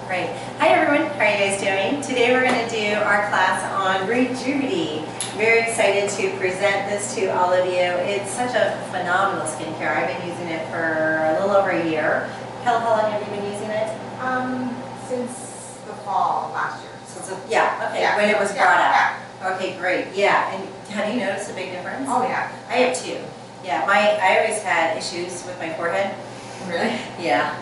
Great. Hi everyone, how are you guys doing? Today we're going to do our class on Rejuvity. Very excited to present this to all of you. It's such a phenomenal skincare. I've been using it for a little over a year. How long have you been using it? Since the fall last year. Yeah, okay, yeah. When it was brought out. Yeah. Okay, great. Yeah, and have you noticed a big difference? Oh yeah. I have too. Yeah, I always had issues with my forehead. Really? Yeah,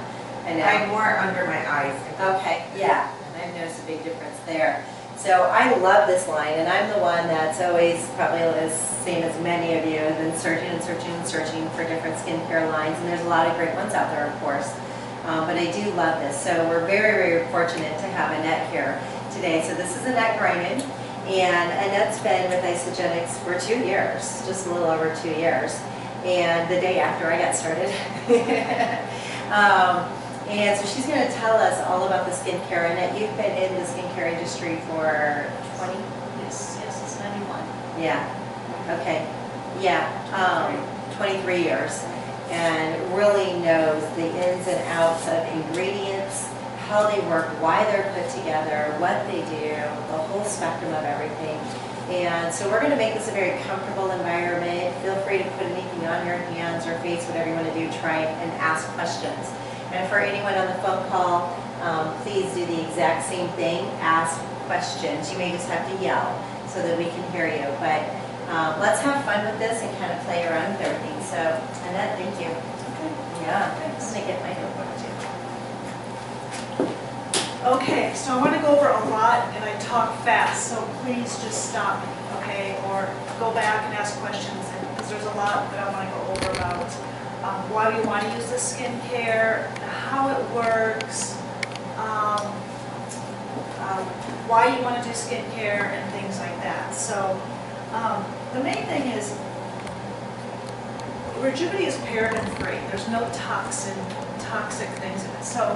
I know. I have more under my eyes. Okay, yeah, and I've noticed a big difference there. So I love this line, and I'm the one that's always probably as same as many of you, have been searching and searching and searching for different skincare lines, and there's a lot of great ones out there, of course. But I do love this, so we're very, very fortunate to have Annette here today. So this is Annette Greiman, and Annette's been with Isogenics for 2 years, just a little over 2 years, and the day after I got started. And so she's going to tell us all about the skincare. Annette, you've been in the skincare industry for 20? Yes, it's 91. Yeah. Okay. Yeah. 23 years. And really knows the ins and outs of ingredients, how they work, why they're put together, what they do, the whole spectrum of everything. And so we're going to make this a very comfortable environment. Feel free to put anything on your hands or face, whatever you want to do. Try and ask questions. And for anyone on the phone call, please do the exact same thing. Ask questions. You may just have to yell so that we can hear you. But let's have fun with this and kind of play around with everything. So, Annette, thank you. Okay. Yeah, thanks. Let me get my notebook too. Okay, so I want to go over a lot and I talk fast, so please just stop me, okay? Or go back and ask questions, because there's a lot that I want to go over about why we want to use this skincare, how it works, why you want to do skincare, and things like that. So the main thing is Rejuvity is paraben-free. There's no toxic things in it. So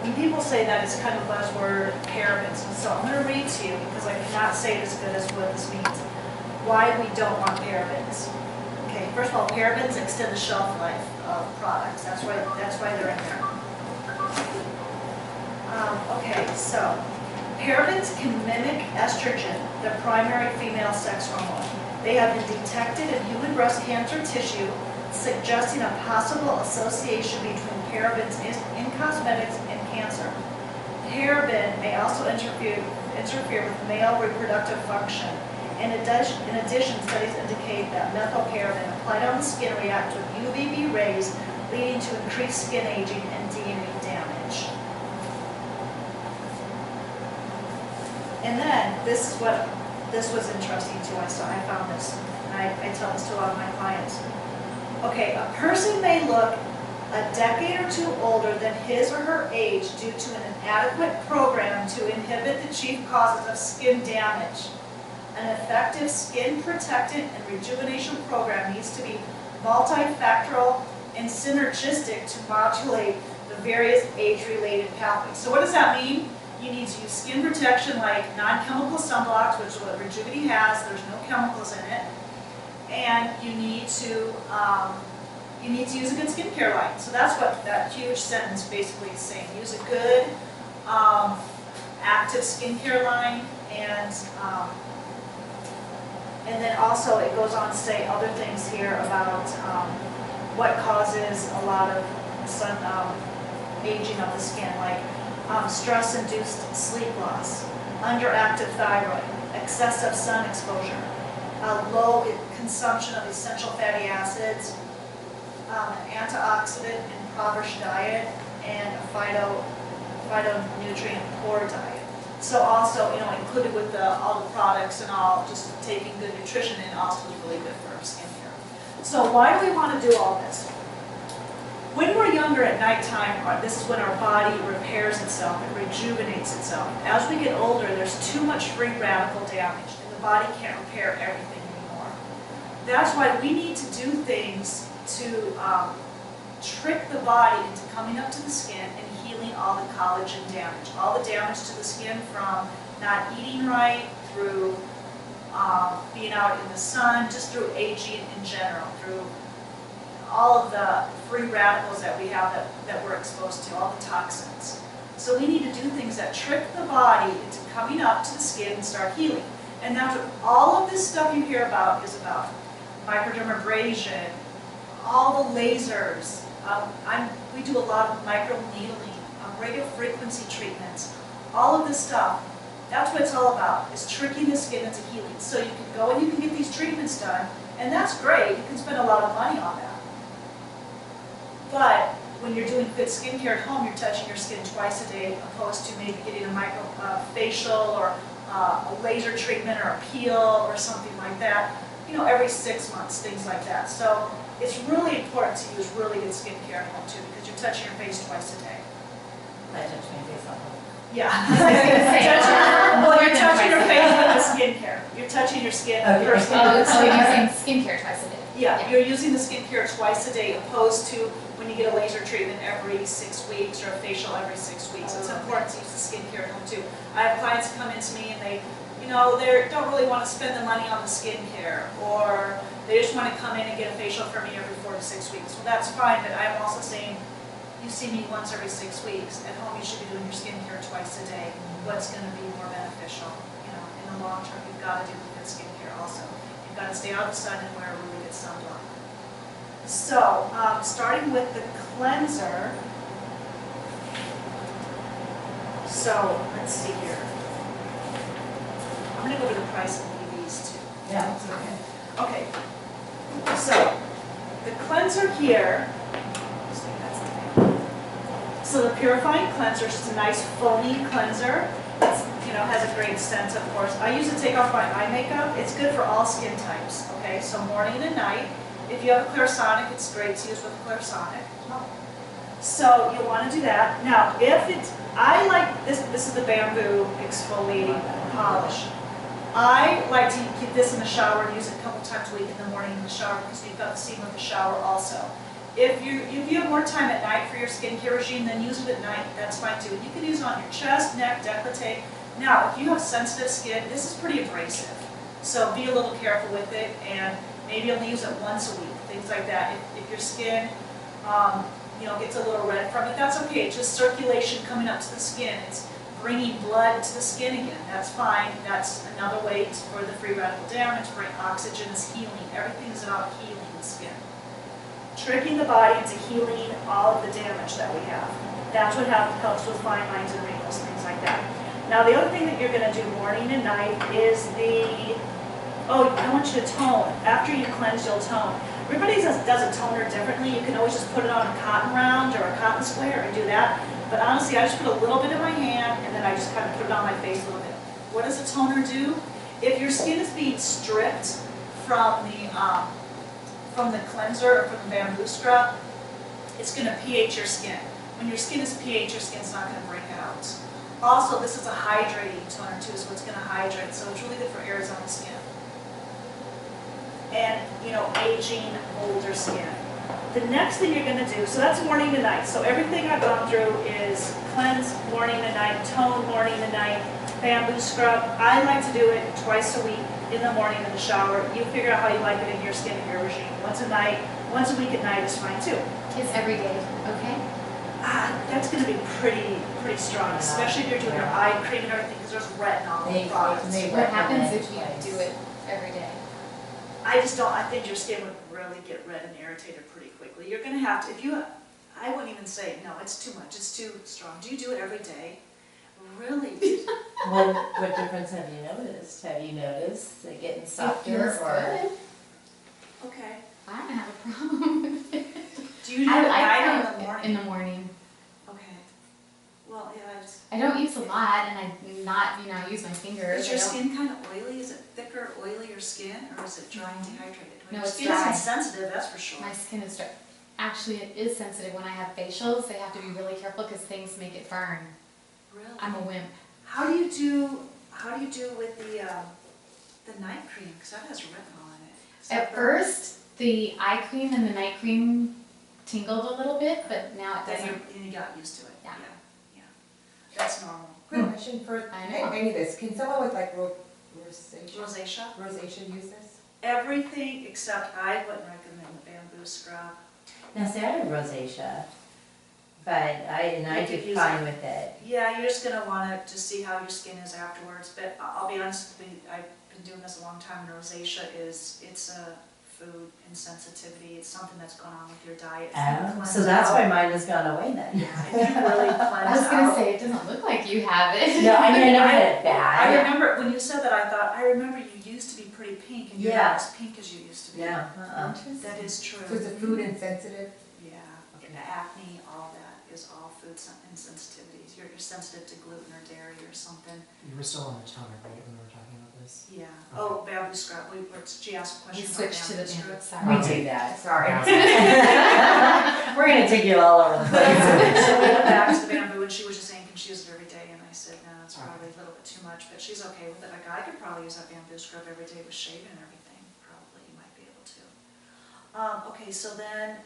when people say that, it's kind of a buzzword, parabens. So I'm going to read to you, because I cannot say it as good as what this means, why we don't want parabens. Okay, first of all, parabens extend the shelf life of products. That's why they're in there. Okay, so parabens can mimic estrogen, the primary female sex hormone. They have been detected in human breast cancer tissue, suggesting a possible association between parabens in cosmetics and cancer. Paraben may also interfere with male reproductive function. In addition, studies indicate that methylparaben applied on the skin react with UVB rays, leading to increased skin aging and DNA damage. And then, this was interesting too. I found this, and I tell this to a lot of my clients. Okay, a person may look a decade or two older than his or her age due to an inadequate program to inhibit the chief causes of skin damage. An effective skin protectant and rejuvenation program needs to be multifactorial and synergistic to modulate the various age-related pathways. So what does that mean? You need to use skin protection like non-chemical sunblocks, which is what Rejuvity has. There's no chemicals in it. And you need to use a good skincare line. So that's what that huge sentence basically is saying. Use a good, active skincare line, and then also it goes on to say other things here about what causes a lot of aging of the skin, like stress-induced sleep loss, underactive thyroid, excessive sun exposure, low consumption of essential fatty acids, an antioxidant impoverished diet, and a phytonutrient poor diet. So also, included with all the products and all, just taking good nutrition in also is really good for our skincare. So why do we want to do all this? When we're younger at nighttime, this is when our body repairs itself, it rejuvenates itself. As we get older, there's too much free radical damage, and the body can't repair everything anymore. That's why we need to do things to trick the body into coming up to the skin and healing all the collagen damage. All the damage to the skin from not eating right, through being out in the sun, just through aging in general, through all of the free radicals that we have that we're exposed to, all the toxins. So we need to do things that trick the body into coming up to the skin and start healing. And that's what all of this stuff you hear about is about. Microdermabrasion, all the lasers. We do a lot of microneedling, radio frequency treatments, all of this stuff. That's what it's all about, is tricking the skin into healing. So you can go and you can get these treatments done, and that's great. You can spend a lot of money on that. But when you're doing good skincare at home, you're touching your skin twice a day, opposed to maybe getting a micro facial or a laser treatment or a peel or something like that. You know, every 6 months, things like that. So it's really important to use really good skincare at home too, because you're touching your face twice a day. I touch my face all over. Yeah. Well, You're touching your face with the skincare. You're touching your skin. Okay. Your skin. So you're using skincare twice a day? Yeah, you're using the skincare twice a day, opposed to when you get a laser treatment every 6 weeks or a facial every 6 weeks. It's important to use the skincare at home too. I have clients come into me and they, you know, they don't really want to spend the money on the skincare, or they just want to come in and get a facial from me every 4 to 6 weeks. Well, that's fine, but I'm also saying, you see me once every 6 weeks. At home, you should be doing your skincare twice a day. What's going to be more beneficial? You know, in the long term, you've got to do good skincare also. You've got to stay out of the sun and wear a really good sunblock. So, starting with the cleanser. So, let's see here. I'm going to go over the price of these too. Yeah, it's okay. Okay, so the cleanser here, so the purifying cleanser is just a nice foamy cleanser. It's, you know, has a great scent, of course. I use it to take off my eye makeup. It's good for all skin types, okay? So morning and night. If you have a Clarisonic, it's great to use with a Clarisonic. So you'll want to do that. Now, if it's, I like this is the bamboo exfoliating polish. I like to keep this in the shower and use it a couple times a week in the morning in the shower, because you've got the steam of the shower also. If you have more time at night for your skincare regime, then use it at night. That's fine too. You can use it on your chest, neck, décolleté. Now, if you have sensitive skin, this is pretty abrasive. So be a little careful with it, and maybe only use it once a week, things like that. If your skin you know, gets a little red from it, that's okay. It's just circulation coming up to the skin. It's bringing blood to the skin again. That's fine. That's another way for the free radical damage. Bring oxygen is healing. Everything is about healing the skin. Tricking the body into healing all of the damage that we have. That's what helps with fine lines and wrinkles, things like that. Now the other thing that you're going to do morning and night is I want you to tone. After you cleanse, you'll tone. Everybody does a toner differently. You can always just put it on a cotton round or a cotton square and do that. But honestly, I just put a little bit in my hand and then I just kind of put it on my face a little bit. What does a toner do? If your skin is being stripped from the cleanser or from the bamboo scrub, it's going to pH your skin. When your skin is pH, your skin's not going to break out. Also, this is a hydrating toner too, so it's going to hydrate. So it's really good for Arizona skin. And, you know, aging, older skin. The next thing you're going to do, so that's morning to night. So everything I've gone through is cleanse morning to night, tone morning to night, bamboo scrub. I like to do it twice a week in the morning in the shower. You figure out how you like it in your skin and your regime. Once a week at night is fine too. It's every day, okay? That's going to be pretty strong, especially if you're doing your eye cream and everything, because there's retinol in products. What happens if you do it every day? I think your skin would really get red and irritated pretty quickly. You're going to have to, I wouldn't even say, no, it's too much, it's too strong. Do you do it every day? Really? What difference have you noticed? Have you noticed it getting softer? It feels good. Okay. I don't have a problem with it. Do you do it at night or in the morning? In the morning. Okay. Well, yeah, I don't use a lot, and I use my fingers. Is your skin kind of oily? Is it thicker, oilier skin, or is it dry and dehydrated? No, your it's skin dry. isn't sensitive, that's for sure. My skin is dry. Actually, it is sensitive. When I have facials, they have to be really careful because things make it burn. Really? I'm a wimp. How do you do with the night cream? Because that has retinol in it. At first, the eye cream and the night cream tingled a little bit, but now it doesn't. Then you got used to it. Yeah. Yeah. That's normal. Quick question for I know. any of this. Can someone with like rosacea Rosacea? use this? Everything except I wouldn't recommend the bamboo scrub. Now, see, I have rosacea, I You could do use fine it. with it. Yeah, you're just gonna wanna to see how your skin is afterwards, but I'll be honest, I've been doing this a long time, and rosacea it's a food insensitivity, it's something that's going on with your diet. It's gonna cleanse So that's out. why mine has gone away then. Yeah, if you really I cleanse was gonna out. say, it doesn't look like you have it. No, I mean, I never had it I bad. remember, when you said that, I remember you used to be pretty pink, and you're Yeah. not as pink as you used to be. No, That is true. So it's a food insensitive? Yeah, and acne, all that is all food insensitivities. You're sensitive to gluten or dairy or something. You were still on the toner, right, when we were talking about this? Yeah. Oh, bamboo scrub. She asked a We question about switched to the bamboo bamboo, scrub. We sorry. do that. Sorry. We're gonna take you all over the So we place. went back to the bamboo, and she was just saying, can she use it every day? And I said, no, it's probably a little bit too much, but she's okay with it. Like, I could probably use that bamboo scrub every day with shaving and everything. Probably, you might be able to. Okay, so then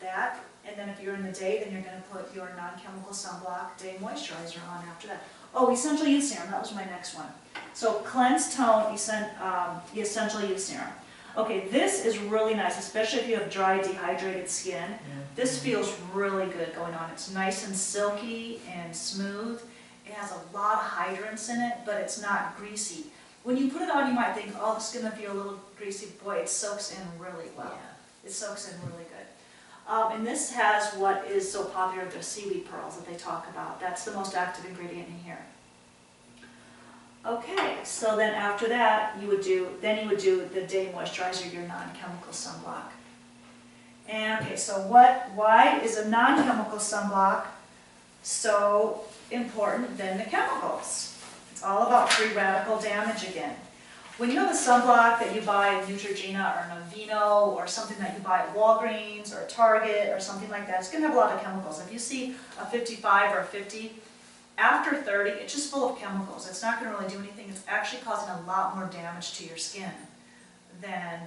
that, and then if you're in the day, then you're gonna put your non-chemical sunblock day moisturizer on after that. Oh, essential use serum, that was my next one. So cleanse, tone, essential use serum. Okay, this is really nice, especially if you have dry, dehydrated skin. This feels really good going on. It's nice and silky and smooth. It has a lot of hydrants in it, but it's not greasy. When you put it on, you might think, oh, this is gonna feel a little greasy. Boy, it soaks in really well. It soaks in really good. And this has what is so popular, the seaweed pearls that they talk about. That's the most active ingredient in here. Okay, so then after that, you would do the day moisturizer, your non-chemical sunblock. And okay, so why is a non-chemical sunblock so important than the chemicals? It's all about free radical damage again. When you have a sunblock that you buy at Neutrogena or Navino or something that you buy at Walgreens or Target or something like that, it's going to have a lot of chemicals. If you see a 55 or a 50, after 30, it's just full of chemicals. It's not going to really do anything. It's actually causing a lot more damage to your skin than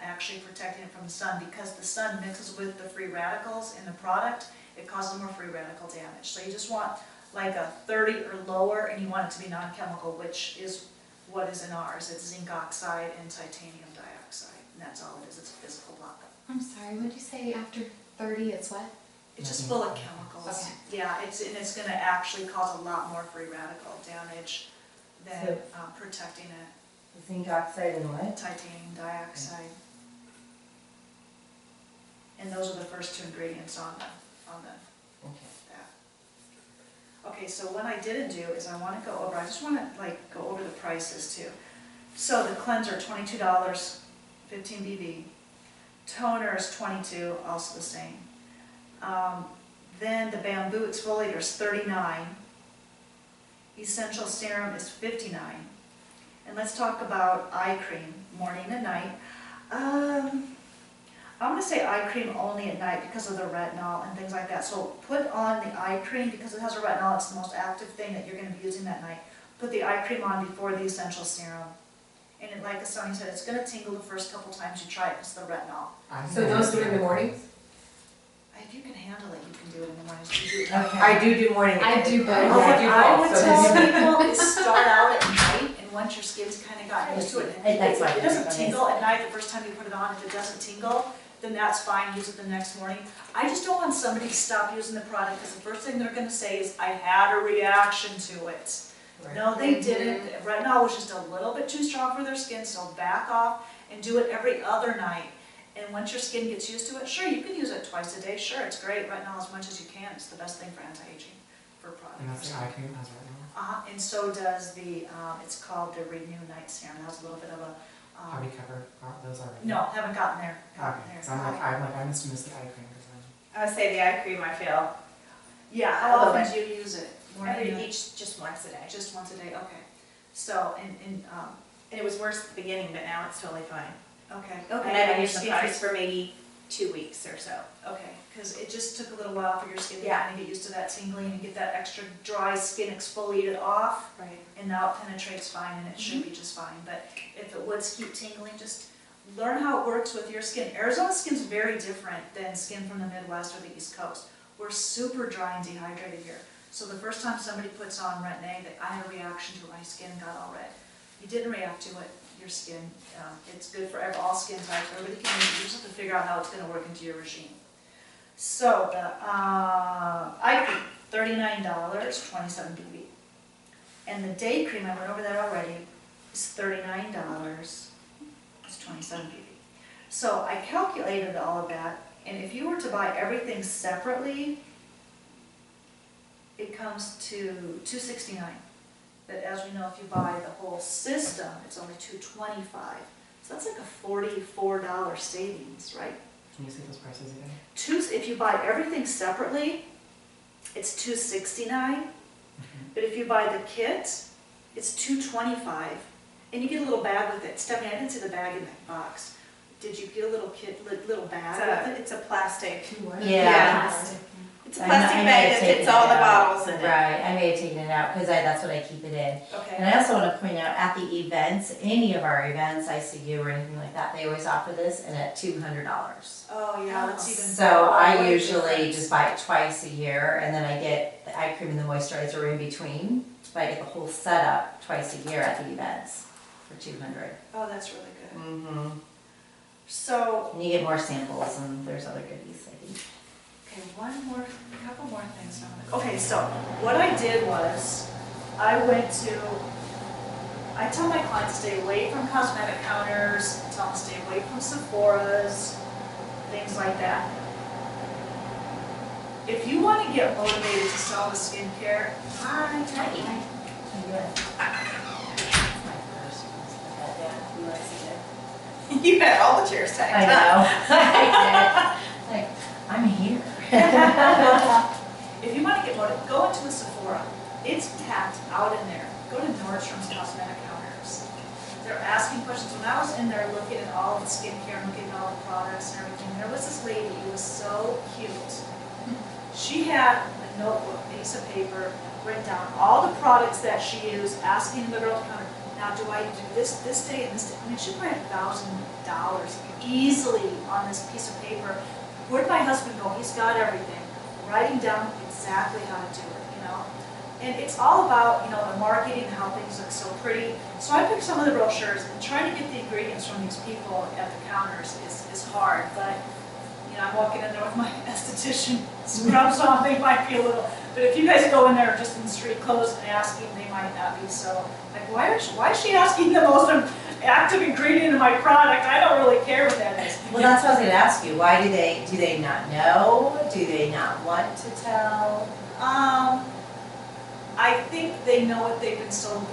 actually protecting it from the sun, because the sun mixes with the free radicals in the product. It causes more free radical damage. So you just want like a 30 or lower, and you want it to be non-chemical, which is what is in ours. It's zinc oxide and titanium dioxide, and that's all it is. It's a physical block. I'm sorry, what did you say after 30 it's what? It's just full of chemicals. Okay. Yeah, it's going to actually cause a lot more free radical damage than protecting it. Zinc oxide and what? Titanium dioxide. And those are the first two ingredients on the Okay. that. Okay, so what I didn't do is I just want to like go over the prices too. So the cleanser, $22, 15 BV. Toner is $22, also the same. Then the bamboo exfoliator is $39. Essential serum is $59. And let's talk about eye cream, morning and night. I want to say eye cream only at night because of the retinol and things like that. So put on the eye cream because it has a retinol. It's the most active thing that you're going to be using that night. Put the eye cream on before the essential serum. And it, like Sonia said, it's going to tingle the first couple times you try it because of the retinol. So those do in the mornings? If you can handle it, you can do it in the morning. You do Okay. I do morning. I do both. Yeah, What I do I both, would so tell this- people is start out at night, and once your skin's kind of gotten used to it, And that's why if it doesn't everybody- tingle at night the first time you put it on, if it doesn't tingle, then that's fine, use it the next morning. I just don't want somebody to stop using the product because the first thing they're going to say is, I had a reaction to it. Right. No, they didn't. Retinol was just a little bit too strong for their skin, so back off and do it every other night. And once your skin gets used to it, sure, you can use it twice a day. Sure, it's great. Retinol as much as you can. It's the best thing for anti-aging for product. And that's the eye cream has retinol. And so does the, it's called the Renew Night Serum. It has a little bit of a, Have you covered those already? no, haven't gotten there. Okay, so I must have missed the eye cream because I would say the eye cream I feel Yeah, A how little often do you use it? Morning, night? each just once a day. Just once a day, okay. So, And it was worse at the beginning, but now it's totally fine. okay. And I've Okay, been using the products for maybe 2 weeks or so. okay, because it just took a little while for your skin to Yeah. kind of get used to that tingling and get that extra dry skin exfoliated off. Right. And now it penetrates fine and it should be just fine. But if it would keep tingling, just learn how it works with your skin. Arizona skin's very different than skin from the Midwest or the East Coast. We're super dry and dehydrated here. So the first time somebody puts on Retin-A, I had a reaction to my skin, got all red. You didn't react to it, your skin. It's good for all skin types. Everybody can use it. You just have to figure out how it's going to work into your regime. So the eye cream, $39, 27 BB. And the day cream, I went over that already, is $39, it's 27 BB. So I calculated all of that, and if you were to buy everything separately, it comes to $269. But as we know, if you buy the whole system, it's only $225. So that's like a $44 savings, right? Can you say those prices again? If you buy everything separately, it's $269. But if you buy the kit, it's $225. And you get a little bag with it. Stephanie, I didn't see the bag in that box. Did you get a little kit, little bag with it? It's a plastic. Yeah. It's a plastic bag that fits all the bottles in it. Right, I may have taken it out, because that's what I keep it in. Okay. And I also want to point out, at the events, any of our events, ICU or anything like that, they always offer this, and at $200. Oh, yeah, that's even. So I way usually different. just buy it twice a year, and then I get the eye cream and the moisturizer in between. But I get the whole setup twice a year at the events for $200. Oh, that's really good. Mm-hmm. So, And you get more samples, and there's other goodies, I think. okay, a couple more things. Okay, so what I did was, I tell my clients to stay away from cosmetic counters, I tell them to stay away from Sephora's, things like that. If you want to get motivated to sell the skincare, Hi. My purse. Who likes it? You had all the chairs tacked I up. know. I did. Like, I'm here. if you want to get motivated, go into a Sephora. It's packed out in there. Go to Nordstrom's cosmetic counters. They're asking questions. When I was in there looking at all of the skincare, looking at all the products and everything, there was this lady who was so cute. She had a notebook, piece of paper, written down all the products that she used, asking the girl to come. Now, do I do this day and this day? I mean, she spent $1,000 easily on this piece of paper. Where'd my husband go? He's got everything. Writing down exactly how to do it, you know? And it's all about, you know, the marketing and how things look so pretty. So I picked some of the brochures, and trying to get the ingredients from these people at the counters is hard, but you know, I'm walking in there with my esthetician scrubs on, they might be a little, but if you guys go in there just in street clothes and asking, they might not be so, like, why is she asking the most active ingredient in my product? I don't really care what that is. Well, that's what I was going to ask you. Why do they not know? Do they not want to tell? I think they know what they've been told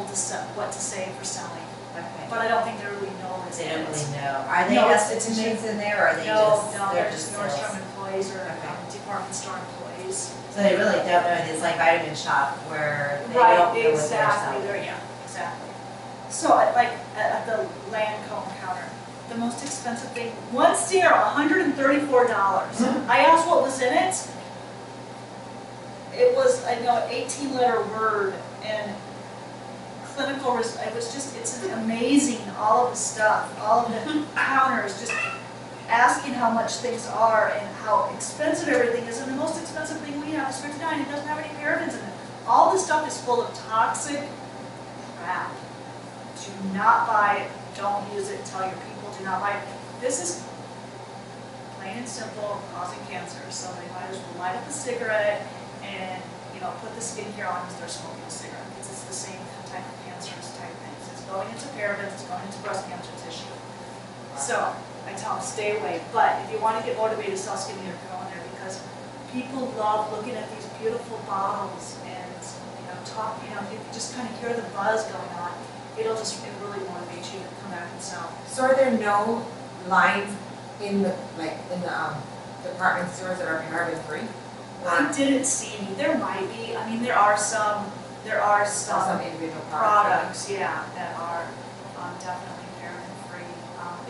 to what to say for selling, Okay. but I don't think they really know what They it don't is. really know. Are they No, estheticians in there, or are they No, they're they're just Nordstrom sales? employees or Okay. department store employees. So they really don't know. It's like Vitamin Shop where they Right, don't know what they're exactly, selling. yeah, exactly. So like at the Lancome counter, the most expensive thing, one serum, $134. I asked what was in it. It was, I know, an 18-letter word, and clinical, it was just, it's amazing, all of the stuff, all of the counters, just asking how much things are and how expensive everything is, and the most expensive thing we have is $59, it doesn't have any parabens in it. All this stuff is full of toxic crap. Do not buy it, don't use it, tell your people, do not buy it. This is plain and simple, causing cancer, so they might as well light up a cigarette and, you know, put the skincare on as they're smoking a cigarette, because it's the same type of cancerous type things. It's going into parabens, it's going into breast cancer tissue. So I tell them stay away, but if you want to get motivated to sell skincare, go in there, because people love looking at these beautiful bottles and, you know, talk, you know, if you just kind of hear the buzz going on, it really motivates you to come back and sell. So are there no lines in the, department stores that are paraben free? I didn't see any, there might be, I mean, there are some Some individual products? products, yeah, that are definitely paraben free.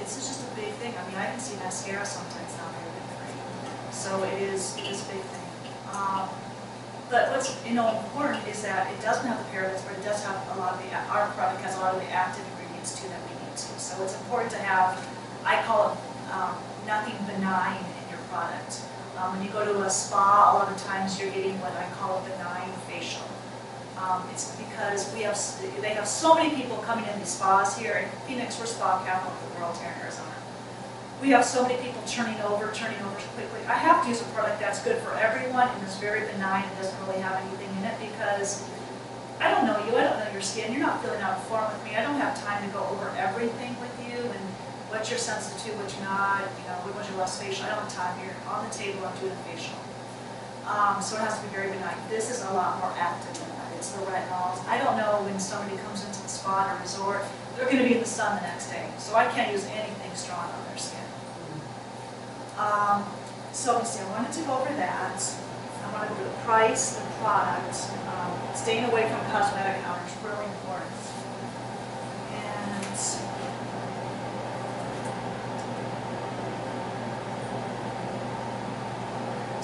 It's just a big thing. I mean, I can see mascara sometimes not paraben free, so it is a big thing. But what's important is that it doesn't have the parabens, but it does have a lot of our product has a lot of the active ingredients too that we need to. So it's important to have, I call it nothing benign in your product. When you go to a spa, a lot of times you're getting what I call a benign facial. It's because they have so many people coming in these spas here in Phoenix. We're spa capital of the world here in Arizona. we have so many people turning over quickly. I have to use a product that's good for everyone and is very benign and doesn't really have anything in it because I don't know you, I don't know your skin, you're not filling out a form with me, I don't have time to go over everything with you and what you're sensitive to, what you're not, you know, what you're less facial. I don't have time here. On the table, I'm doing a facial. So it has to be very benign. This is a lot more active than that. It's the retinols. I don't know when somebody comes into the spa or resort, they're going to be in the sun the next day. So I can't use anything strong on their skin. So let me see, I wanted to go over that. I want to go over the price, the product, staying away from cosmetic counters, really important. And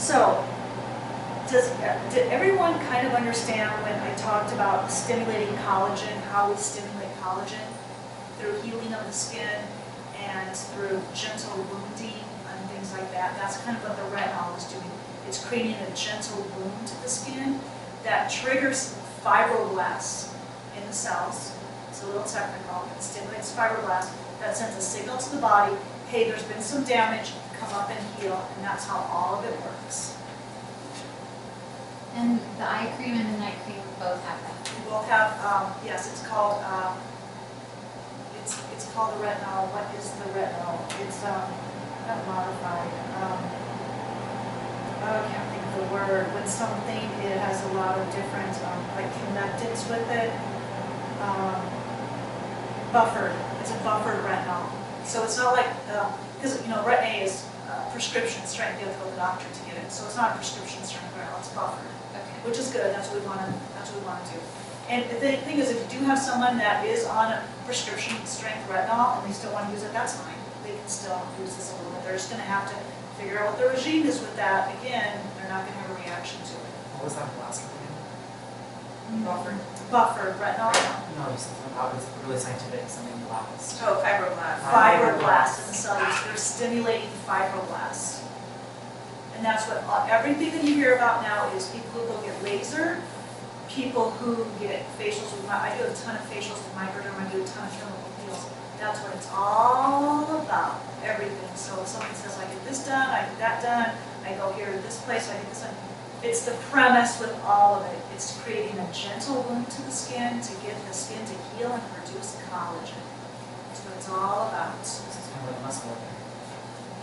so, did everyone kind of understand when I talked about stimulating collagen, how we stimulate collagen through healing of the skin and through gentle wounding and things like that? That's kind of what the retinol is doing. It's creating a gentle wound to the skin that triggers fibroblasts in the cells. It's a little technical. It stimulates fibroblasts. That sends a signal to the body, hey, there's been some damage, come up and heal, and that's how all of it works. And the eye cream and the night cream both have that. We will have, yes, it's called the retinol. What is the retinol? It's not modified. I can't think of the word. When something, it has a lot of different like connecteds with it. Buffered. It's a buffered retinol. So it's not like because you know Retin-A is prescription strength. You have to go to the doctor to get it. So it's not a prescription strength retinol. It's buffered. Which is good. That's what we want to. That's what we want to do. And the thing is, if you do have someone that is on a prescription strength retinol and they still want to use it, that's fine. They can still use this a little bit. They're just going to have to figure out what their regime is with that. Again, they're not going to have a reaction to it. What was that last one again? Buffered retinol. No, you said something about it's really scientific, something last. Oh, fibroblasts. Fibroblasts in the cells. They're stimulating fibroblasts. And that's what everything that you hear about now is people who go get laser, people who get facials with I do a ton of facials with microderm, I do a ton of chemical peels. That's what it's all about, everything. So if somebody says, I get this done, I get that done, I go here to this place, I get this done. It's the premise with all of it. It's creating a gentle wound to the skin to get the skin to heal and produce collagen. That's what it's all about. This is kind of like muscle work.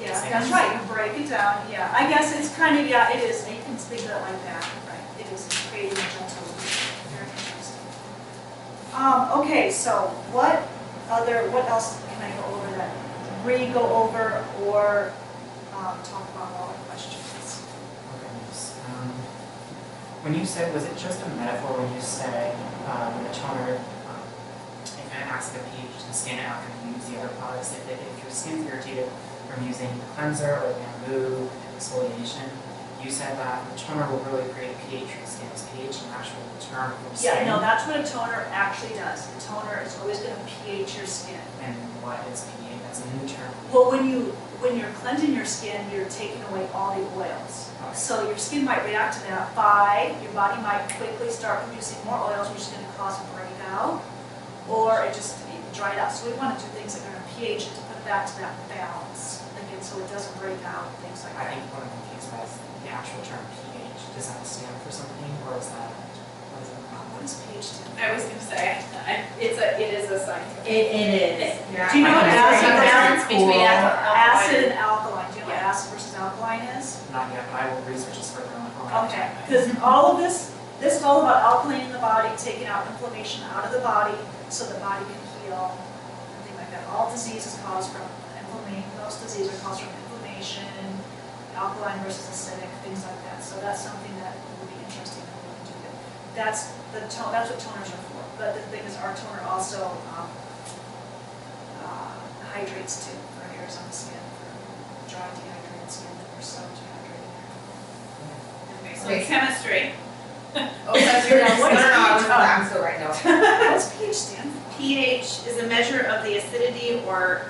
Yeah, that's right, you break it down, yeah. I guess it's kind of, yeah, it is, you can think of it like that, right. It is creating a gentle wound. Very interesting. Okay, so what else can I go over that? Go over or talk about all the questions? Okay, nice. When you said, was it just a metaphor when you said the toner, it kind of acts like a pH to skin it out and use the other products? If your skin's irritated from using the cleanser or bamboo exfoliation, you said that the toner will really create a pH for the skin. Is pH an actual term for skin? Yeah, no, that's what a toner actually does. The toner is always going to pH your skin. And what is pH? That's a new term. Well, when you're cleansing your skin, you're taking away all the oils. Okay. So your skin might react to that by, your body might quickly start producing more oils, which is going to cause a breakout, or it just dried out. So we want to do things that are going to pH it to put it back to that balance, again, so it doesn't break out, things like I that. think what I'm confused by is the actual term pH. Does that stand for something, or is that, what is it? What does pH stand for? I was going to say, it is a scientific. It is. Yeah. Do you know what Okay. acid That's balance cool. between Acid and alkaline. Do you know what Yeah. acid versus alkaline is? Not yet, but I will research this further on. Okay, because all of this is all about alkalining the body, taking out inflammation out of the body so the body can heal, and things like that. All disease is caused from inflammation. Most disease are caused from inflammation, alkaline versus acidic, things like that. So that's something that will be interesting and we'll do it. That's what toners are for. But the thing is, our toner also hydrates too for hairs on the skin, for dry, dehydrated skin that we're so dehydrated. Okay, so chemistry. Oh, that's your next. What is pH? I'm still right now. What's pH stand for? pH is a measure of the acidity or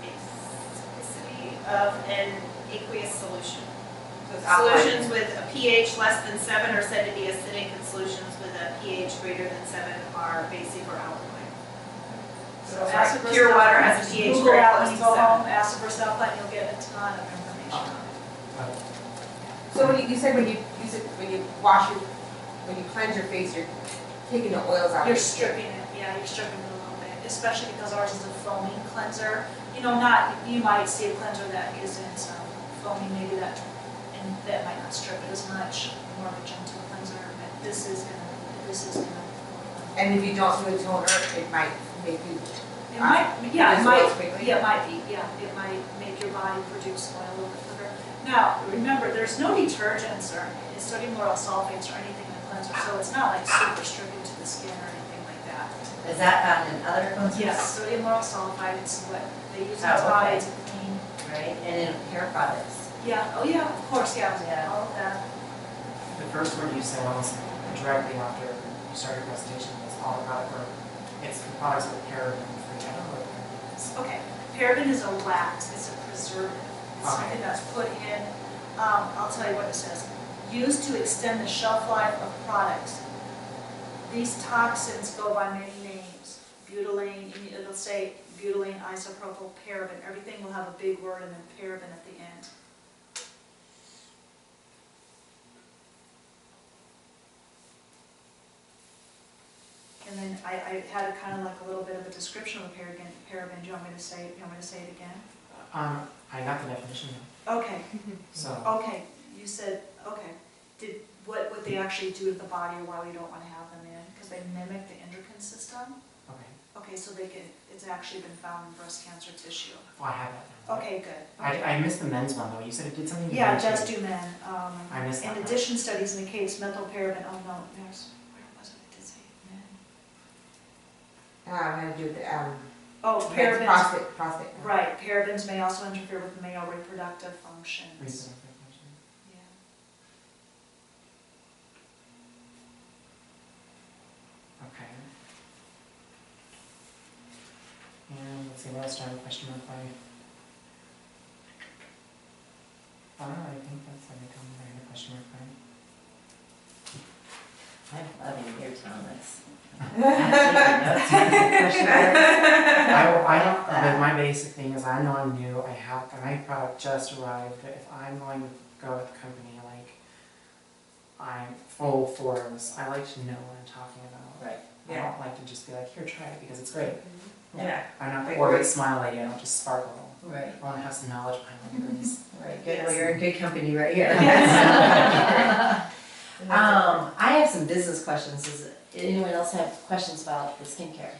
basicity of an aqueous solution. Solutions with a pH less than 7 are said to be acidic, and solutions with a pH greater than 7 are basic or alkaline. So ask the Pure personnel water plan. has a pH Google very that close when you to go 7. home, ask the personnel plan, you'll get a ton of information on it. So when you said when you use it, when you wash your, when you cleanse your face, you're taking the oils out. You're stripping it, yeah, you're stripping it a little bit, especially because ours is a foaming cleanser. You know, not, you might see a cleanser that isn't foaming, maybe that, and that might not strip it as much, more of a gentle cleanser, but this is gonna. And if you don't do a toner, it might make you. It might, yeah, it Produce might, oils quickly? yeah, it might be, yeah, it might make your body produce oil a little bit quicker. Now, remember, there's no detergents or sodium lauryl sulfates or anything in the cleanser, so it's not like super stripping to the skin or anything like that. Is that found in other cleansers? Yes, sodium lauryl sulfate is what they use in Oh, Tide okay. to clean. Right, and in hair products. Yeah, oh yeah, of course, yeah, Yeah. all of that. The first word you said almost directly after you started your presentation was all about, or it's the products with paraben free. I don't know what paraben is. Okay, paraben is a wax, it's a preservative. It's Okay. something that's put in, I'll tell you what it says. Used to extend the shelf life of products. These toxins go by many names. Butylene, it'll say butylene, isopropyl, paraben. Everything will have a big word and then paraben at the end. And then I had a kind of like a little bit of a description of paraben. Do you want me to say it again? I got the definition, Okay, so. okay, you said, okay. What would they actually do with the body or why we don't want to have them in? Because they mimic the endocrine system? Okay, Okay, so it's actually been found in breast cancer tissue. well, I have that now. Okay, good. I missed the men's one though, you said it did something to Yeah, men it does too. do men. I missed that In one. addition, studies indicates methylparaben, oh no, where was it? It did say men. Had to do with the, Oh, that's parabens, prostate. right, parabens may also interfere with male reproductive functions. Reproductive function. Yeah. Okay. And let's see, what else do I have a question mark by? I don't know, I think that's everything I have a question mark by. I'm loving your Thomas. I don't, but my basic thing is I know I'm new, my product just arrived, but if I'm going to go with a company, like, I'm full force, I like to know what I'm talking about. Right. I don't like to just be like, here, try it, because it's great. Yeah. I'm not the Right, orbit right. smile lady, I don't just sparkle. Right. I want to have some knowledge behind my words. Right, good, well, you're in good company right here. And that's I have some business questions. Does anyone else have questions about the skincare?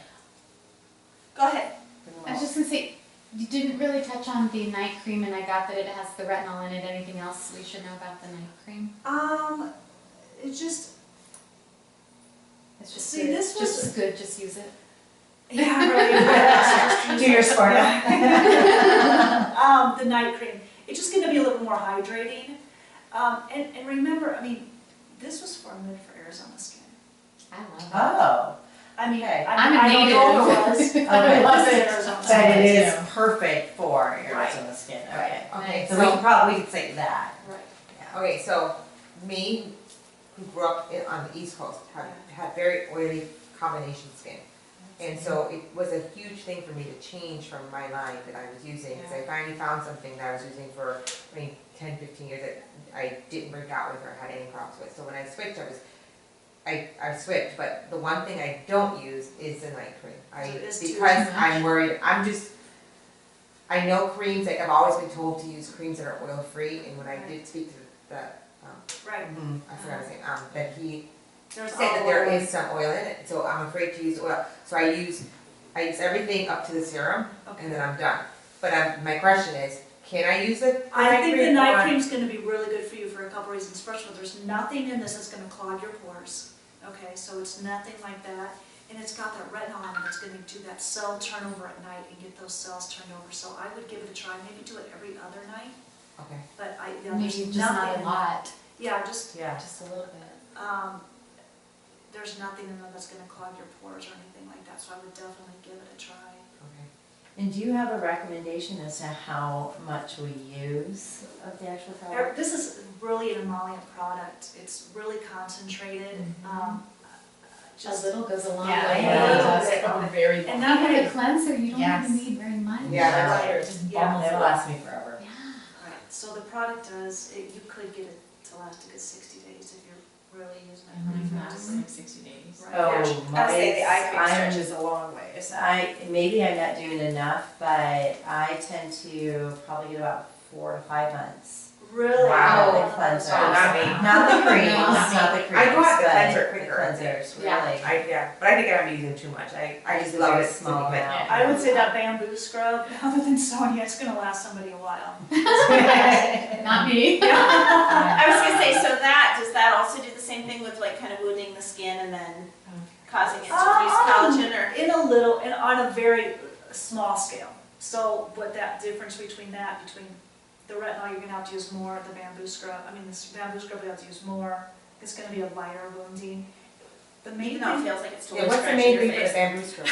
Go ahead. I was just gonna say, you didn't really touch on the night cream, and I got that it has the retinol in it. Anything else we should know about the night cream? It's just, It's just See, good. this was- just as good. Just use it. yeah, really. Do your sport. The night cream, it's just gonna be a little more hydrating. And remember, I mean, this was formulated for Arizona skin. I love it. Oh, I mean, Okay. I don't know if it was. Okay. It was Arizona but skin. it is perfect for Arizona skin, okay. Okay, So we could say that. Right. Okay, so me, who grew up on the East Coast, had very oily combination skin. And so it was a huge thing for me to change from my line that I was using, because I finally found something that I was using for, 10, 15 years that I didn't break out with or had any problems with. So when I switched, I switched, but the one thing I don't use is the night cream. It is too Because much. I'm worried, I know creams, like I've always been told to use creams that are oil-free, and when I did speak to the, Right. I forgot his name, that he There's said that there all- is some oil in it, so I'm afraid to use oil. So I use everything up to the serum, and then I'm done. But my question is, can I use the I think the night or- cream's gonna be really good for you for a couple reasons. First of all, there's nothing in this that's gonna clog your pores, okay? So it's nothing like that. And it's got that retinol in it that's gonna do that cell turnover at night and get those cells turned over. So I would give it a try, maybe do it every other night, Okay. but Maybe there's just not nothing a in lot. Yeah, just, Yeah. Just a little bit. there's nothing in there that's gonna clog your pores or anything like that, so I would definitely give it a try. Okay. And do you have a recommendation as to how much we use of the actual product? This is really an emollient product. It's really concentrated. A just, little goes a long Yeah. way. Yeah. Very and And that with way, the cleanser, you don't Yes. even need very much. Yeah, that's Right. true. Just Yeah. bubbles It'll last me forever. Yeah. right, so the product does, you could get it to last a good 60 days if you're really using it Mine really lasts fast. like 60 days. Right. Oh, I would say the eye cream I'm- stretches a long ways. maybe I'm not doing enough, but I tend to probably get about 4 to 5 months. Really? Wow. The cleanser. Oh, not me. Not the creams, No. not the creams. I go out the but cleanser the quicker. cleansers, Yeah. really. But I think I'm using too much. I just love do a it. small amount. I would say that bamboo scrub, other than Sonia, it's gonna last somebody a while. Not me. I was gonna say, so does that also do the same thing with like kind of wounding the skin and then causing it to produce collagen or? In a little, and on a very small scale. So what that difference between the retinol, you're gonna have to use more, the bamboo scrub, this bamboo scrub you have to use more, it's gonna be a lighter wounding. The main Even though it thing, feels like it's Yeah, totally what's the scratching main your thing for the face. bamboo scrub?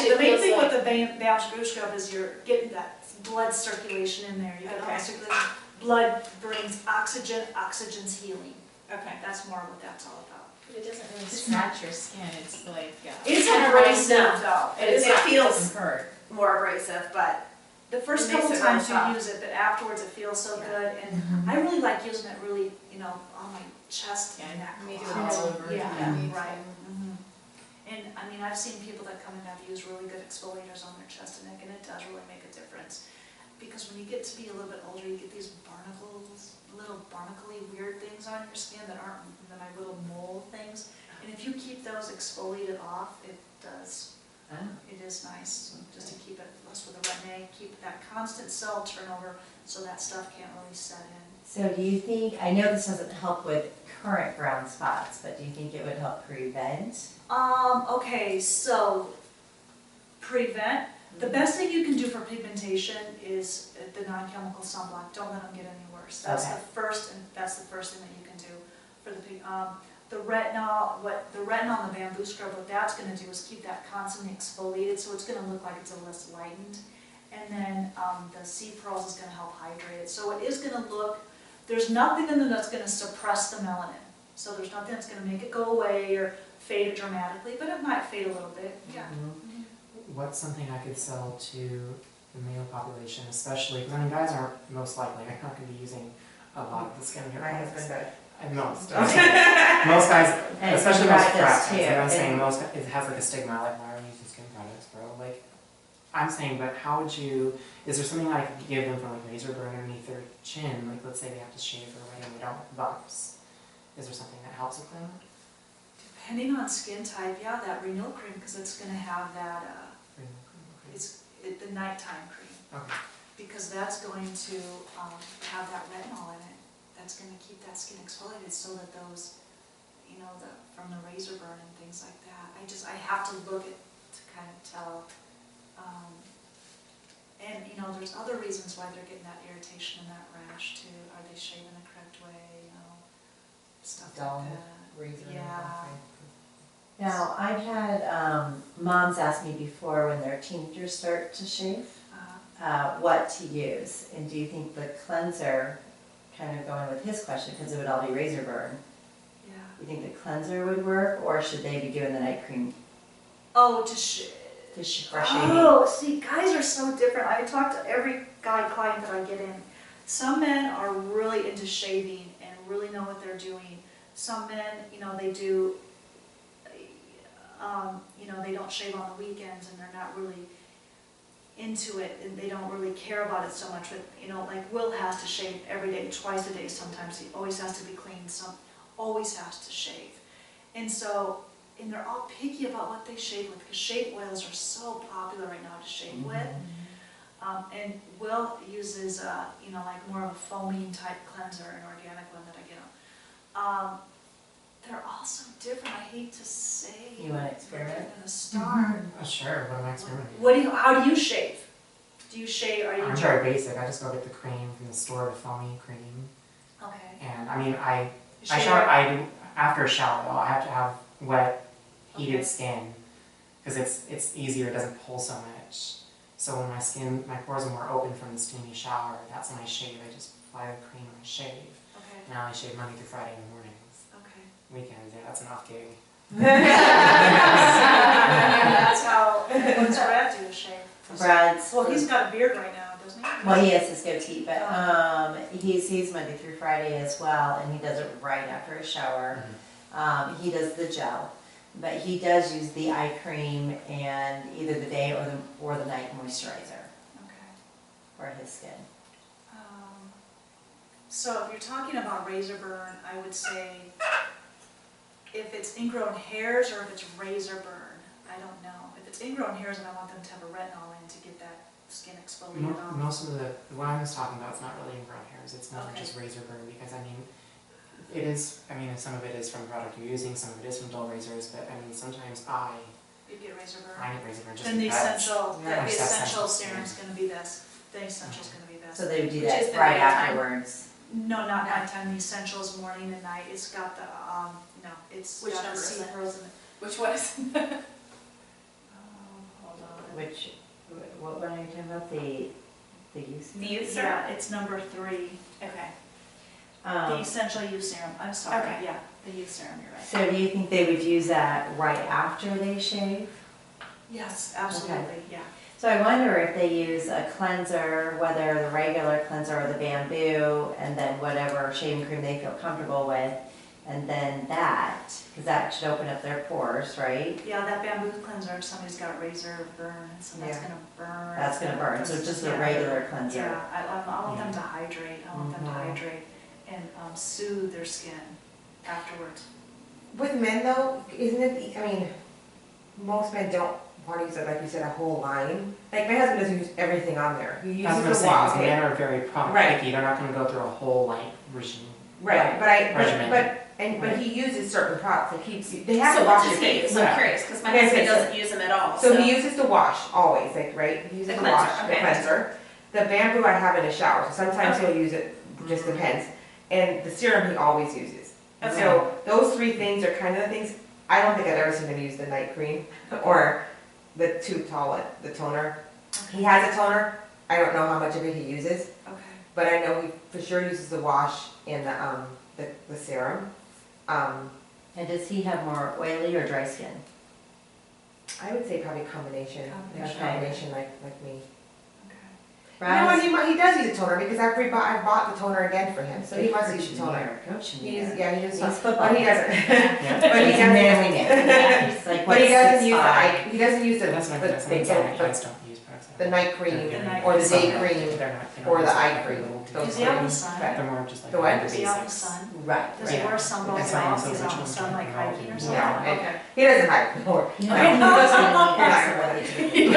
the main thing with the bamboo scrub is you're getting that blood circulation in there, you get all Okay. the circulation. Blood brings oxygen, oxygen's healing, Okay. that's more what that's all about. But it doesn't really Scratch your skin, it's like, It's Kinda abrasive reminds though. It feels doesn't hurt. more abrasive, but The first It makes couple it really times you soft. use it, but afterwards it feels so Yeah. good, and I really like using it really, on my chest Yeah, and neck. me a too, lot. all over. Yeah, Yeah, me right. Mhm. And I've seen people that come in and have used really good exfoliators on their chest and neck, and it does really make a difference. Because when you get to be a little bit older, you get these little barnacle-y weird things on your skin that aren't, that are little mole things. And if you keep those exfoliated off, it does. It is nice, just to keep it, less with the retin-A, keep that constant cell turnover, so that stuff can't really set in. So do you think, I know this doesn't help with current brown spots, but do you think it would help prevent? Okay, so prevent, the best thing you can do for pigmentation is the non-chemical sunblock, don't let them get any worse. That's Okay. that's the first thing that you can do for the pig, the retinol, and the bamboo scrub, what that's gonna do is keep that constantly exfoliated, so it's gonna look like it's a less lightened. And then, the sea pearls is gonna help hydrate it, so it is gonna look, there's nothing in there that's gonna suppress the melanin. So there's nothing that's gonna make it go away or fade it dramatically, but it might fade a little bit, yeah. What's something I could sell to the male population, especially, because guys aren't most likely, they're not gonna be using a lot of the skincare My products. husband does. And most guys, And especially frat most does frat too, guys, like I'm saying, and- most, it has like a stigma, like, why are you using skin products, bro? Like, I'm saying, but how would you, is there something I could give them for like razor burn underneath their chin? Like, let's say they have to shave or whatever, and they don't have bumps. Is there something that helps with them? Depending on skin type, yeah, that renewal cream, because it's gonna have that, the nighttime cream. Okay. Because that's going to have that retinol in it. That's gonna keep that skin exfoliated so that those, from the razor burn and things like that. I have to look at, to kind of tell. And, there's other reasons why they're getting that irritation and that rash too. Are they shaving the correct way, stuff Dull like that. razor. Yeah. Now, I've had moms ask me before when their teenagers start to shave, what to use. And do you think the cleanser, kind of going with his question, because it would all be razor burn, Yeah. you think the cleanser would work, or should they be doing the night cream Oh, for shaving? Oh, see, guys are so different. I talk to every guy client that I get in. Some men are really into shaving and really know what they're doing. Some men, they do, they don't shave on the weekends and they're not really into it and they don't really care about it so much. But, like Will has to shave every day, twice a day sometimes. He always has to be clean, always has to shave. And so, and they're all picky about what they shave with because shave oils are so popular right now to shave with. And Will uses, like more of a foaming type cleanser, an organic one that I get him. They're all so different. I hate to say. You want to experiment? They're gonna start. Sure, what am I experimenting? How do you shave? Do you shave? Are you? I'm very basic, I just go get the cream from the store, the foamy cream. Okay. And I You shave shower, it? I do, after a shower though, I have to have wet, heated Okay. skin. Because it's easier, it doesn't pull so much. So when my pores are more open from the steamy shower, that's when I shave. I just apply the cream and I shave. Okay. Now I shave Monday through Friday in the mornings. Okay. Weekends, yeah, that's an off gig. That's how, what does Brad do to shave? Brad's. Well, he's got a beard right now, doesn't he? Well, he has his goatee, but he's Monday through Friday as well, and he does it right after a shower. He does the gel, but he does use the eye cream and either the day or the night moisturizer Okay. for his skin. So if you're talking about razor burn, I would say if it's ingrown hairs or if it's razor burn, I don't know. If it's ingrown hairs, and I want them to have a retinol in to get that skin exfoliated off. Most of what I was talking about is not really ingrown hairs, it's more Okay. just razor burn, because I mean, it is, I mean, some of it is from the product you're using, some of it is from dull razors, but I mean, sometimes You get razor burn. I get razor burn just Then the because. essential, Yeah. the That's essential essential. serum's gonna be this. The essential's gonna be this. So they would do Which is that the right nighttime. afterwards. No, not nighttime, the essentials morning and night. It's got the, no, it's Which got the number is sea it? pearls in it. Which one is? Hold on. Which, what one are you talking about? The youth? The youth serum? Yeah, it's number 3. Okay. The essential youth serum, I'm sorry, Okay. yeah, the youth serum, you're right. So do you think they would use that right after they shave? Yes, absolutely, yeah. So I wonder if they use a cleanser, whether the regular cleanser or the bamboo, and then whatever shaving cream they feel comfortable with, and then that, because that should open up their pores, right? Yeah, that bamboo cleanser, if somebody's got razor burn, so that's Yeah. gonna burn. That's gonna burn, so just a Yeah. regular cleanser. Yeah, I want them to hydrate, I want them to Mhm. hydrate and soothe their skin afterwards. With men though, isn't it, I mean, most men don't want to use it, like you said, a whole line. Like my husband doesn't use everything on there. He That's what I'm uses the saying, wall, is okay. men are very product Right. picky, they're not gonna go through a whole like regime. Right, Regimen. but he uses certain products, like they have So to what wash does your he face. use? I'm Yeah. curious, because my Okay, husband so- doesn't use them at all, So he uses the wash always, like, right? He uses The the wash, cleanser, the okay. cleanser. The bamboo I have in the shower, so sometimes Okay. he'll use it, just depends. And the serum he always uses. Okay. So those 3 things are kind of the things, I don't think I've ever seen him use the night cream or the the toner. He has a toner, I don't know how much of it he uses, Okay. but I know he for sure uses the wash and the serum. And does he have more oily or dry skin? I would say probably combination, Combination. combination like me. Okay. You know what, Brad's- he does use a toner because I bought the toner again for him, so he must use the toner. Coach He's, Chenier. yeah, he uses, He's football. but he doesn't, Yeah. but he He's doesn't, manly man. He's like, but he what, doesn't use 6'5"? he doesn't use the, That's what I'm the, saying, some clients don't use products. the night cream They're very- night or the day some- cream they're not- they don't or use the like eye very cream. little Those Is he out in the creams. sun? They're more just like The what? the Is he out in the basics. sun? Right. Does he Yeah. wear sunblock That's at why all? I'm so He's much out in the more sun like involved hiking or in- something? No, and Okay. he doesn't hike, or, You know, he doesn't need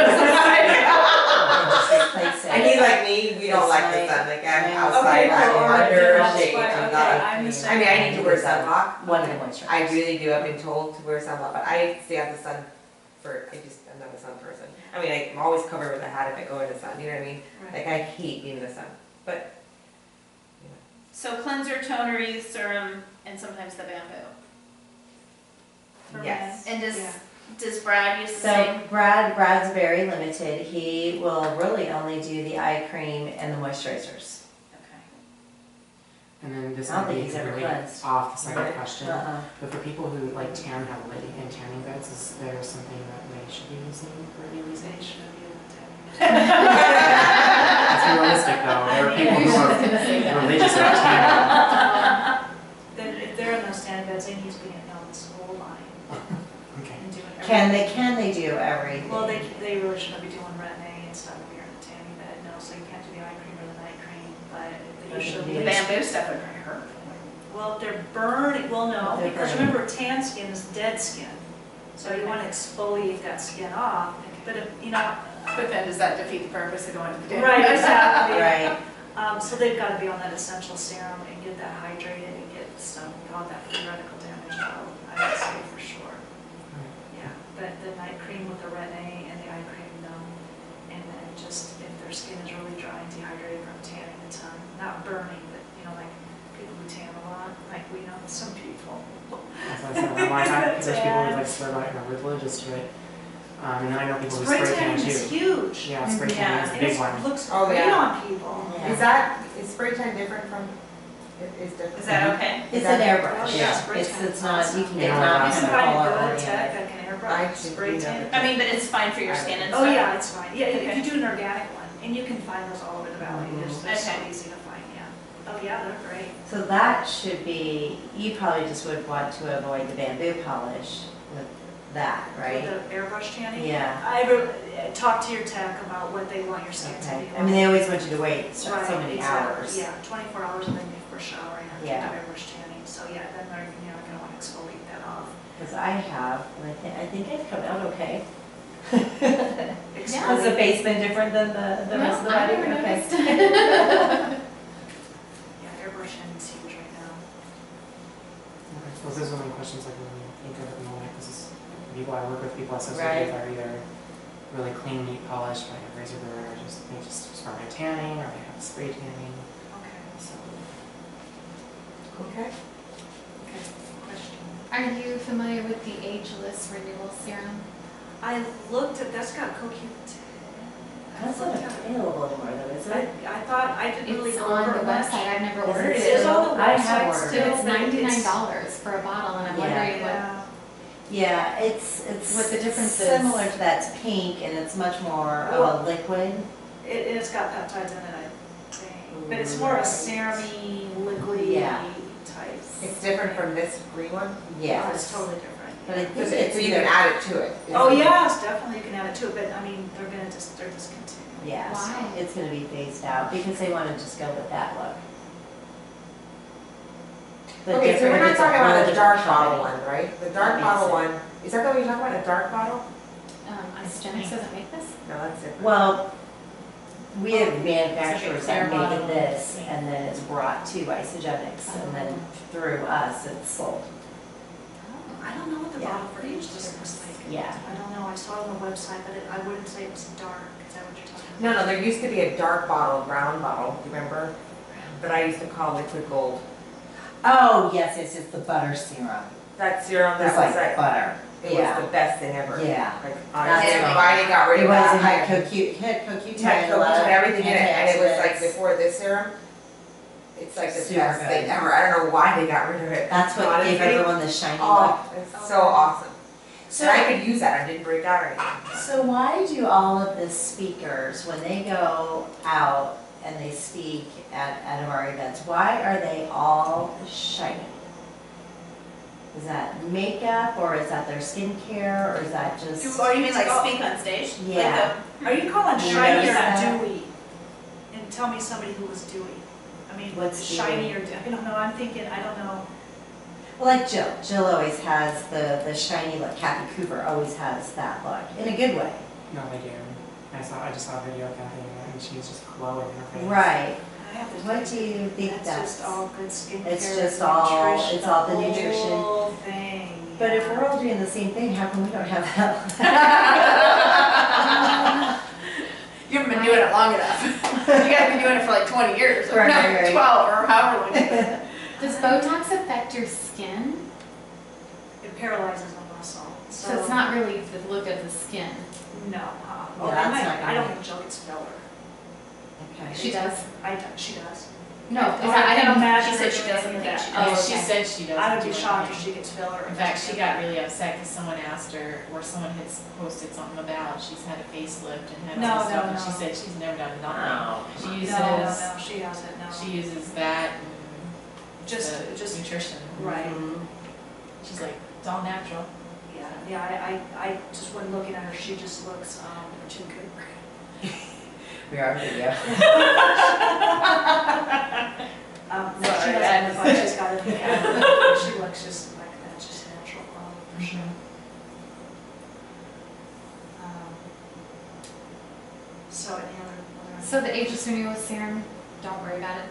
replace it. and he's like me, we don't like the sun, like I'm outside, Okay, I'm cool. under That's shade, fine. I'm Okay, not. I'm the I same. mean, I need to wear sunblock, One of the moisturizers. I really do, I've been told to wear sunblock, but I stay out the sun I'm not a sun person. I mean, I'm always covered with a hat if I go in the sun, you know what I mean? Right. Like, I hate being in the sun, but, So cleanser, toner, youth serum, and sometimes the bamboo. For yes. And Yeah. does Brad use the So same? Brad's very limited. He will really only do the eye cream and the moisturizers. Okay. And then this I don't might think be he's ever completely cleansed. off the side question, Uh-uh. but for people who like tan heavily and tanning beds, is there something that they should be using for daily usage? They should be able to That's realistic though, there are people who are religious about tanning. Then if they're in those tanning beds, they need to be on this whole line Okay. and doing everything. Can they do everything? Well, they really shouldn't be doing retin-A and stuff if you're in a tanning bed, no, so you can't do the eye cream or the night cream, but they should. The bamboo stuff would probably hurt. Well, if they're burning, well, no, They're because burning. remember, tan skin is dead skin. So you want to exfoliate that skin off, but if, you know. But then does that defeat the purpose of going to the day? Right, exactly. Right. So they've got to be on that essential serum and get that hydrated and get some, all that free radical damage out, I would say for sure. Yeah, but the night cream with the retin-A and the eye cream, no. And then just if their skin is really dry and dehydrated from tanning a ton, not burning, but you know, like people who tan a lot, like we know some people. That's what I said, I'm like, there's people who like swear by it and are religious to it. And then I know people who Spray spray tan tanning is too. huge. Yeah, spray tan is the And big it one. looks Oh, great yeah. on people. Yeah. is spray tan different from It is different. Is that okay? It's an Oh, airbrush. yeah, spray It's, tan. it's not, you can Yeah. get not You kind can of find color a good oriented. tech, like an I airbrush, think spray we tan. never- I mean, but it's fine for your skin and Oh, stuff. yeah, it's fine. Yeah, Okay. if you do an organic one, and you can find those all over the valley, they're so Okay. easy to find, yeah. Oh, yeah, they're great. So that should be, you probably just would want to avoid the bamboo polish with that, right? With the airbrush tanning. Yeah, Talk to your tech about what they want your skin to be okay. like. I mean, they always want you to wait so Right, many exactly. hours. Yeah, 24 hours and then before showering after Yeah. the airbrush tanning. So yeah, then you're not gonna want to exfoliate that off. Because I have, and I think I've come out okay. Yeah. Has the face been different than the rest of the No, I body? never Okay. noticed. Yeah, airbrush tanning's huge right now. Okay, so those are the only questions I can really think of at the moment, because people I work with, people I associate Right. with are either really clean, neat, polished, like a razor burn, or just they just start by tanning, or they have spray tanning, Okay, so. Okay. okay, question. Are you familiar with the ageless renewal serum? I looked at, that's got CoQ10. That's not available anymore though, is it? I thought, I didn't really It's go on over the it much. website, I've never Is ordered it it. It is on the I have website ordered So still, it's but $99 for a bottle, and I'm Yeah. wondering what, Yeah. Yeah, it's What the difference is. similar to that. It's pink and it's much more of Well, a liquid. It's got peptides in it, I think, but it's more of a Right. serum-y, liquidy Yeah. type. It's different from this green one, Yeah. Oh, it's totally different. But it- because it's, you can add it to it. Oh, yes, definitely, you can add it to it, but I mean, they're discontinuing. Yeah, so Why? it's gonna be phased out because they wanna just go with that look. The Okay, so different- we're not it's a talking whole about the different dark bottle shine. one, right? The That dark makes bottle it- one, is that the one you're talking about, a dark bottle? Isogenics doesn't make this? No, that's different. Well, we have manufacturers It's like a that clear make bottle. this and then it's brought to Isogenics and then through us it's sold. I don't know what the Yeah. bottle for ageless looks like. Yeah. I don't know, I saw it on the website, but I wouldn't say it was dark, is that what you're talking No, about? no, there used to be a dark bottle, a brown bottle, you remember? That I used to call liquid gold. Oh, yes, it's the butter serum. That serum, It's that was like like, butter. it was Yeah. the best thing ever. Yeah. Like, That's and right. finally got rid It of was, that. it had CoQ10 Had and a lot coconut of and everything in it, and it was like antioxidants. before this serum, it's like the Super best good. thing ever. I don't know why they got rid of it. That's what gave Honestly. everyone the shiny look. Oh, it's so awesome. So, And I could use that, I didn't break out or anything. so why do all of the speakers, when they go out and they speak at our events, why are they all shiny? Is that makeup, or is that their skincare, or is that just? Or you mean like speak on stage? Like Yeah. Are you calling You shiny notice or that? dewy? And tell me somebody who was dewy. I mean, What's shiny dewy? or, I don't know, I'm thinking, I don't know. Well, like Jill. Jill always has the shiny look. Kathy Cooper always has that look, in a good way. No, they do. I just saw a video of Kathy and she's just glowing in her face. Right. I have to What do you think That's that's? just all good skincare. It's just all- nutrition, it's all the nutrition. whole thing. But if we're all doing the same thing, how come we don't have that? You haven't been doing it long enough. You gotta be doing it for like 20 years, or Right, no, right. 12, or however long. Does Botox affect your skin? It paralyzes the muscle. So it's not really the look of the skin. No. Yeah, that's not I don't gonna think Jill gets filler. Okay. She does? She does. No, I I can didn't imagine She her said she doing doesn't any of think that. she Oh, Yeah, she okay. said she doesn't. I would be do shocked if anything. she gets filler. In fact, she got really upset because someone asked her, or someone had posted something about she's had a facelift and had all No, this stuff, no, and she no. said she's never done nothing. Oh. She No, uses, no, she hasn't, no. she uses that and Just the nutrition. Right. Mhm. She's like, it's all natural. Yeah, I just when looking at her, she just looks too good. We are on video. No, she doesn't look like she's got a big abdomen. She looks just like that, just natural quality for sure. So any other? So the ageless renewal serum, don't worry about it.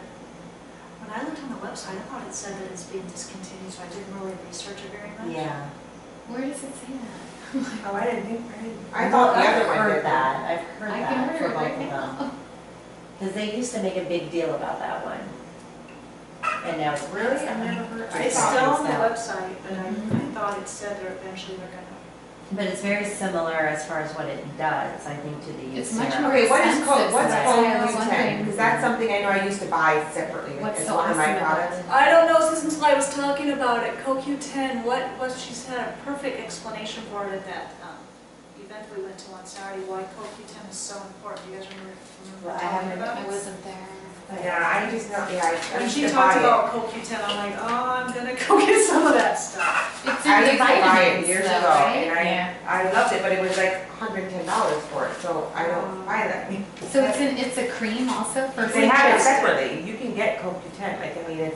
When I looked on the website, I thought it said that it's being discontinued, so I didn't really research it very much. Yeah. Where does it say that? Oh, I didn't. I thought the I've other one heard did. that. I've heard I can that for order it both right of them. now. Because they used to make a big deal about that one. And now it's Really? I've never heard. I It's thought still it's on the out. website, but I thought it said that eventually they're gonna But it's very similar as far as what it does, I think, to the youth It's much serum. more Okay, what is expensive, so what's that's why I was CoQ10? wondering. Because that's something I know I used to buy separately What's as so one of my awesome about products. it? I don't know, since I was talking about it, CoQ10, she's had a perfect explanation for it at that event we went to on Saturday, why CoQ10 is so important. You guys remember Well, I talking haven't- about I it? wasn't there. Yeah, I just know, yeah, I When used she to talked buy it. about CoQ10, I'm like, oh, I'm gonna go get some of that stuff. It's I in the used to buy it vitamins years though, ago, right? and Yeah. I loved it, but it was like $110 for it, so I don't buy that. So it's a cream also for. They have it separately, you can get CoQ10, like, I mean,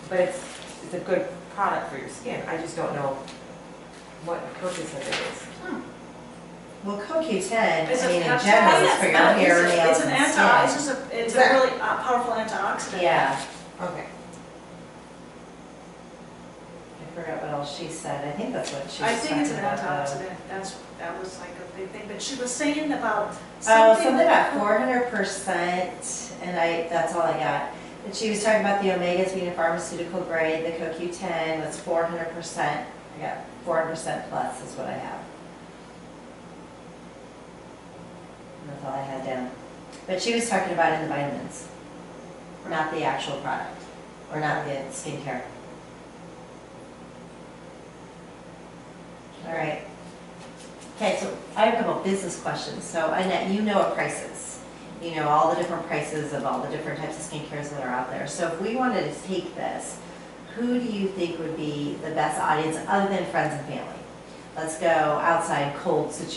but it's a good product for your skin, I just don't know what the purpose of it is. Well, CoQ10, It's I mean, in an general, is for your hair, nails, It's an and it's skin. just it's a really powerful antioxidant. Yeah, Okay. I forgot what else she said, I think that's what she was I think it's an talking about, though. antioxidant, that was like a big thing, but she was saying about Oh, something. something about 400%, and that's all I got. And she was talking about the omegas being a pharmaceutical grade, the CoQ10 was 400%. I got 400% plus is what I have. And that's all I had down. But she was talking about in the vitamins, not the actual product, or not the skincare. All right. Okay, so I have a couple of business questions. So Annette, you know what prices. You know all the different prices of all the different types of skincares that are out there. So if we wanted to take this, who do you think would be the best audience other than friends and family? Let's go outside cold situations.